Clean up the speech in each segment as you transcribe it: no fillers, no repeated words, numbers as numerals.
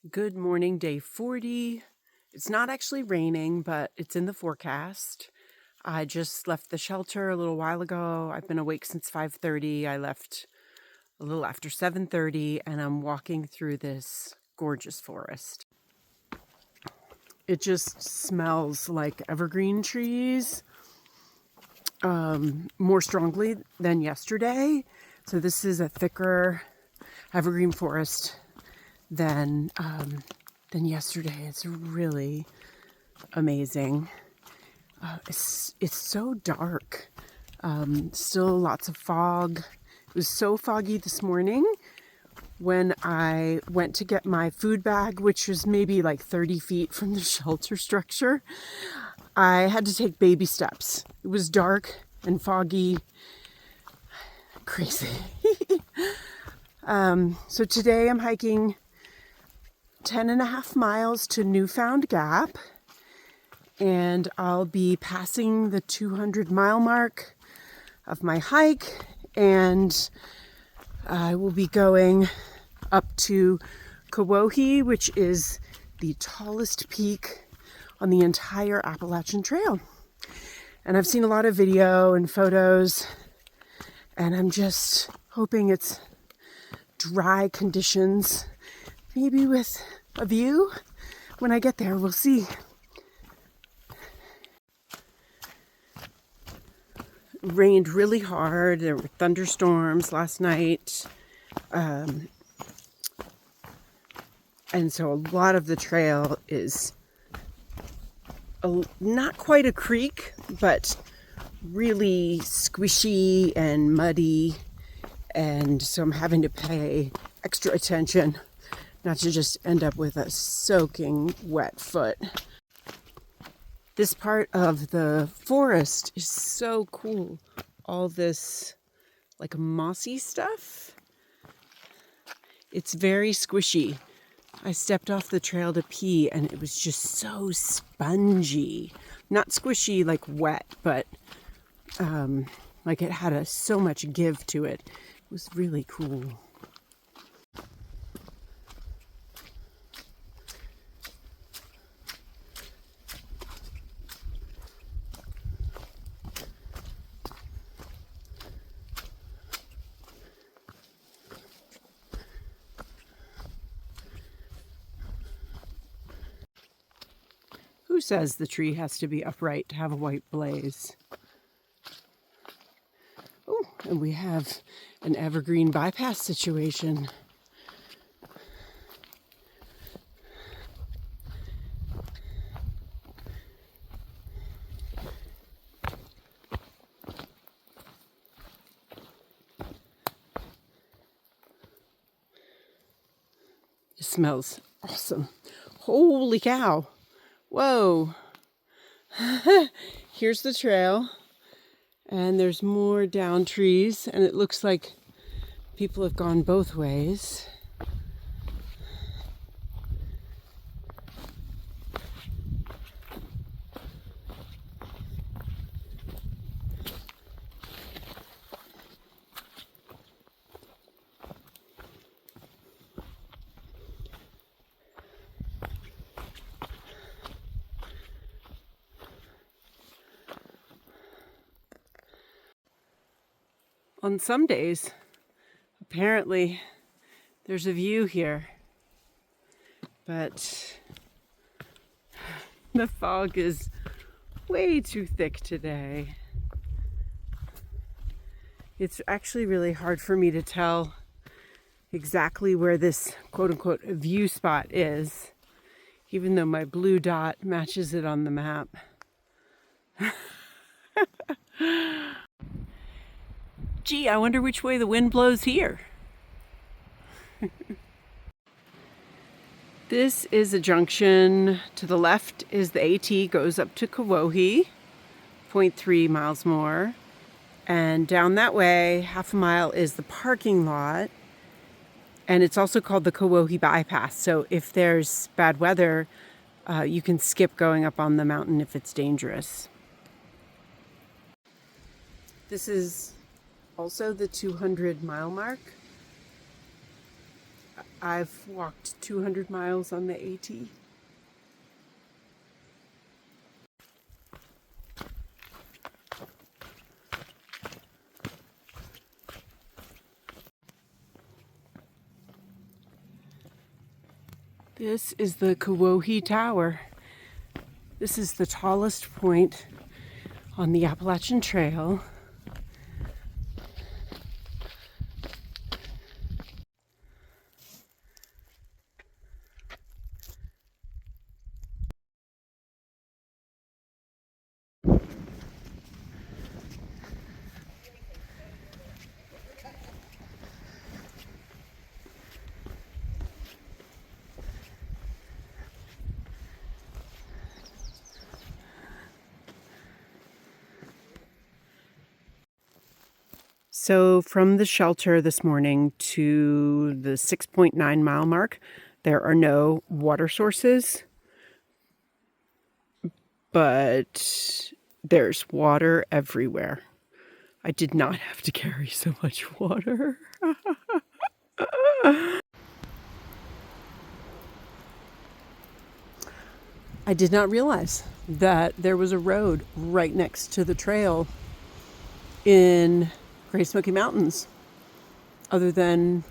Good morning, day 40. It's not actually raining, but it's in the forecast. I just left the shelter a little while ago. I've been awake since 5:30. I left a little after 7:30, and I'm walking through this gorgeous forest. It just smells like evergreen trees more strongly than yesterday. So this is a thicker evergreen forest than yesterday. It's really amazing. It's so dark. Still lots of fog. It was so foggy this morning when I went to get my food bag, which was maybe like 30 feet from the shelter structure. I had to take baby steps. It was dark and foggy. Crazy. So today I'm hiking 10.5 miles to Newfound Gap, and I'll be passing the 200-mile mark of my hike, and I will be going up to Kawohi, which is the tallest peak on the entire Appalachian Trail. And I've seen a lot of video and photos, and I'm just hoping it's dry conditions, maybe with a view. When I get there, we'll see. It rained really hard. There were thunderstorms last night. And so a lot of the trail is not quite a creek, but really squishy and muddy. And so I'm having to pay extra attention not to just end up with a soaking wet foot. This part of the forest is so cool. All this like mossy stuff. It's very squishy. I stepped off the trail to pee and it was just so spongy. Not squishy like wet, but like it had so much give to it. It was really cool. Who says the tree has to be upright to have a white blaze? Oh, and we have an evergreen bypass situation. It smells awesome. Holy cow. Whoa. Here's the trail. And there's more down trees. And it looks like people have gone both ways. On some days, apparently, there's a view here, but the fog is way too thick today. It's actually really hard for me to tell exactly where this quote-unquote view spot is, even though my blue dot matches it on the map. Gee, I wonder which way the wind blows here. This is a junction. To the left is the AT, goes up to Kawohi, 0.3 miles more. And down that way, half a mile, is the parking lot. And it's also called the Kawohi Bypass. So if there's bad weather, you can skip going up on the mountain if it's dangerous. This is also the 200-mile mark. I've walked 200 miles on the AT. This is the Kawohi Tower. This is the tallest point on the Appalachian Trail. So from the shelter this morning to the 6.9 mile mark, there are no water sources, but there's water everywhere. I did not have to carry so much water. I did not realize that there was a road right next to the trail in Great Smoky Mountains, other than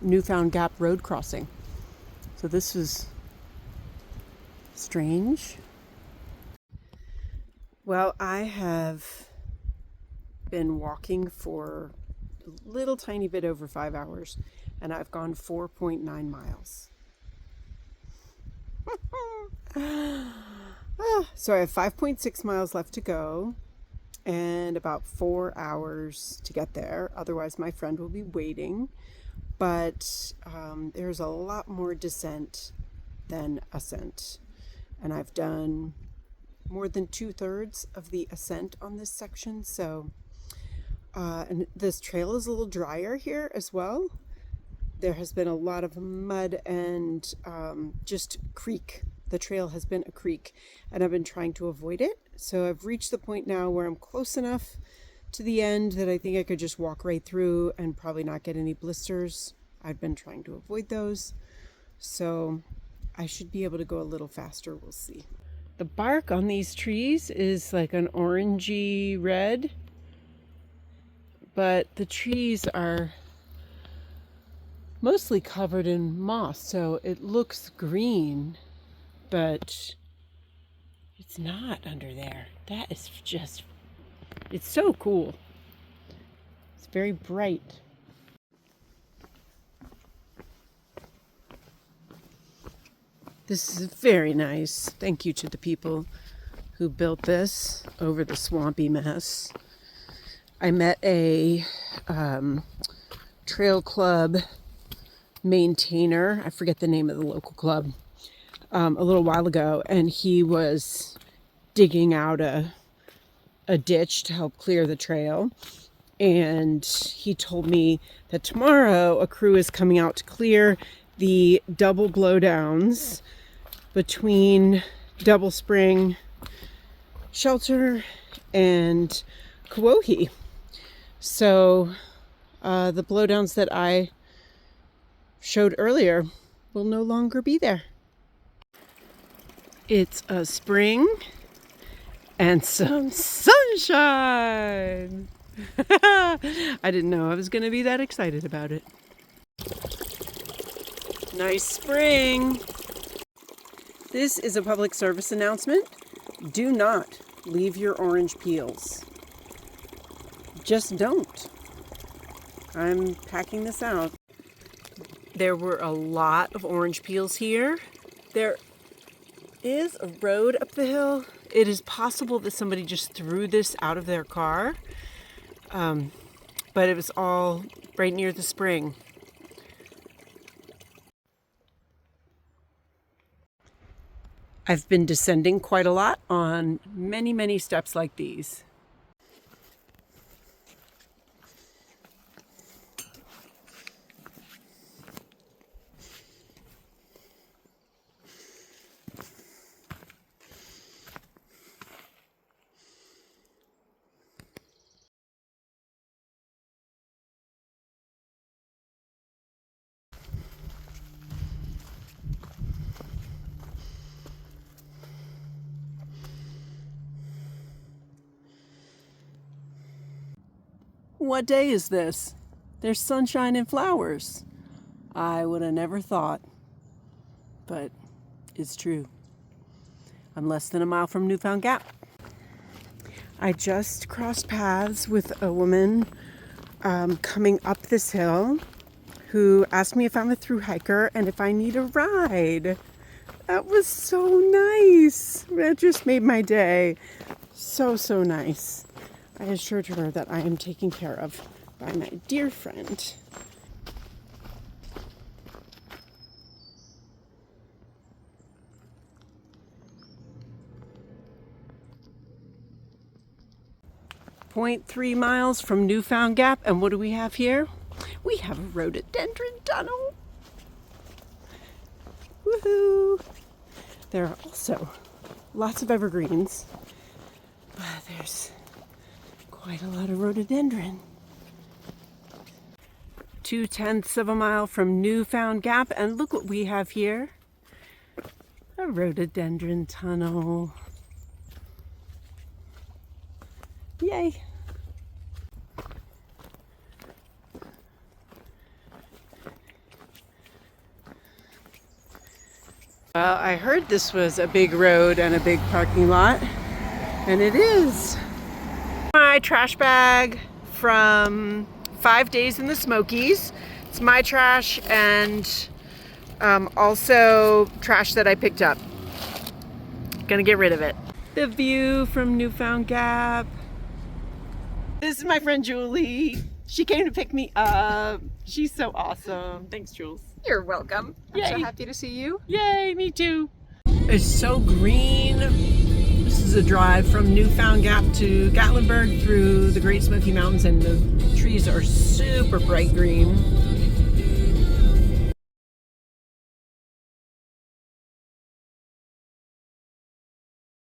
Newfound Gap road crossing. So this was strange. Well, I have been walking for a little tiny bit over 5 hours, and I've gone 4.9 miles. So I have 5.6 miles left to go and about 4 hours to get there. Otherwise, my friend will be waiting. But there's a lot more descent than ascent. And I've done more than 2/3 of the ascent on this section. So, and this trail is a little drier here as well. There has been a lot of mud and just creek. The trail has been a creek, and I've been trying to avoid it. So I've reached the point now where I'm close enough to the end that I think I could just walk right through and probably not get any blisters. I've been trying to avoid those. So I should be able to go a little faster. We'll see. The bark on these trees is like an orangey red, but the trees are mostly covered in moss, so it looks green, but it's not under there. That is just, it's so cool. It's very bright. This is very nice. Thank you to the people who built this over the swampy mess. I met a trail club maintainer, I forget the name of the local club, a little while ago, and he was digging out a ditch to help clear the trail. And he told me that tomorrow a crew is coming out to clear the double blowdowns between Double Spring Shelter and Kawohi. So the blowdowns that I showed earlier will no longer be there. It's a spring and some sunshine. I didn't know I was going to be that excited about it. Nice spring. This is a public service announcement. Do not leave your orange peels. Just don't. I'm packing this out. There were a lot of orange peels here. There is a road up the hill. It is possible that somebody just threw this out of their car, but it was all right near the spring. I've been descending quite a lot on many, many steps like these. What day is this? There's sunshine and flowers. I would have never thought, but it's true. I'm less than a mile from Newfound Gap. I just crossed paths with a woman coming up this hill who asked me if I'm a thru hiker and if I need a ride. That was so nice. That just made my day. So nice. I assured her that I am taken care of by my dear friend. .3 miles from Newfound Gap, and what do we have here? We have a rhododendron tunnel. Woohoo! There are also lots of evergreens, but there's quite a lot of rhododendron. 0.2 of a mile from Newfound Gap, and look what we have here. A rhododendron tunnel. Yay! Well, I heard this was a big road and a big parking lot, and it is. My trash bag from 5 days in the Smokies. It's my trash and also trash that I picked up. Gonna get rid of it. The view from Newfound Gap. This is my friend Julie. She came to pick me up. She's so awesome. Thanks, Jules. You're welcome. Yay. I'm so happy to see you. Yay, me too. It's so green. This is a drive from Newfound Gap to Gatlinburg through the Great Smoky Mountains, and the trees are super bright green.